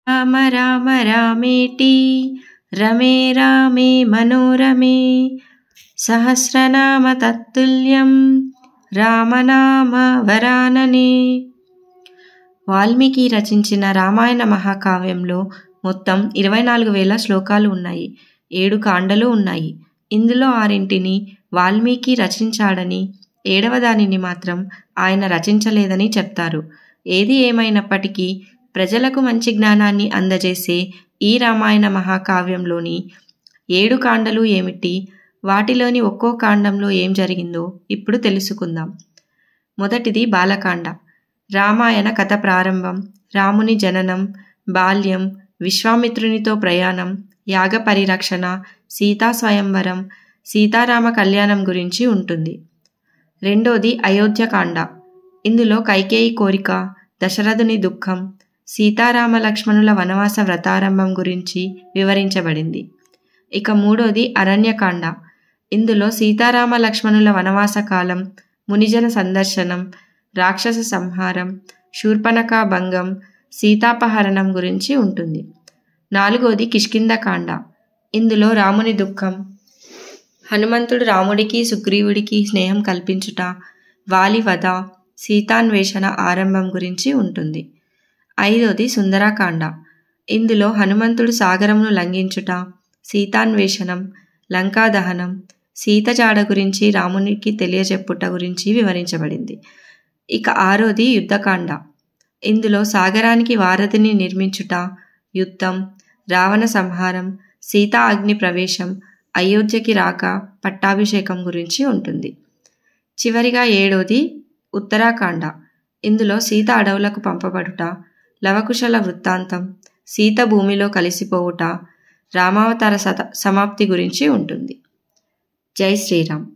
రామ రామ రామేటి రమే రామే మనోరమే సహస్రనామ తత్తుల్యం రామనామ వరాననే. వాల్మీకి రచించిన రామాయణ మహాకావ్యంలో మొత్తం 24,000 శ్లోకాలు ఉన్నాయి. 7 కాండలు ఉన్నాయి. ఇందులో 6 వాల్మీకి రచించాడని, 7వ దానిని మాత్రం ఆయన రచించలేదని చెప్తారు. ఏది ఏమైనప్పటికీ ప్రజలకు మంచి జ్ఞానాన్ని అందజేసే ఈ రామాయణ మహాకావ్యంలోని 7 కాండలు ఏమిటి, వాటిలోని ఒక్కో కాండంలో ఏం జరిగిందో ఇప్పుడు తెలుసుకుందాం. మొదటిది బాలకాండ. రామాయణ కథ ప్రారంభం, రాముని జననం, బాల్యం, విశ్వామిత్రునితో ప్రయాణం, యాగ పరిరక్షణ, సీతా స్వయంవరం, సీతారామ కళ్యాణం గురించి ఉంటుంది. రెండోది అయోధ్యకాండ. ఇందులో కైకేయి కోరిక, దశరథుని దుఃఖం, సీతారామ లక్ష్మణుల వనవాస వ్రతారంభం గురించి వివరించబడింది. ఇక మూడోది అరణ్యకాండ. ఇందులో సీతారామ లక్ష్మణుల వనవాస కాలం, మునిజన సందర్శనం, రాక్షస సంహారం, శూర్పణఖ భంగం, సీతాపహరణం గురించి ఉంటుంది. నాలుగోది కిష్కింధకాండ. ఇందులో రాముని దుఃఖం, హనుమంతుడు రాముడికి సుగ్రీవుడికి స్నేహం కల్పించుట, వాలి వధ, సీతాన్వేషణ ఆరంభం గురించి ఉంటుంది. ఐదోది సుందరకాండ. ఇందులో హనుమంతుడు సాగరమును లంఘించుట, సీతాన్వేషణం, లంకా దహనం, సీత జాడ గురించి రామునికి తెలియచెప్పుట గురించి వివరించబడింది. ఇక ఆరోది యుద్ధకాండ. ఇందులో సాగరానికి వారధిని నిర్మించుట, యుద్ధం, రావణ సంహారం, సీతా అగ్ని ప్రవేశం, అయోధ్యకి రాక, పట్టాభిషేకం గురించి ఉంటుంది. చివరిగా ఏడోది ఉత్తరాకాండ. ఇందులో సీత అడవులకు పంపబడుట, లవకుశల వృత్తాంతం, సీత భూమిలో కలిసిపోవుట, రామావతార సమాప్తి గురించి ఉంటుంది. జై శ్రీరామ్.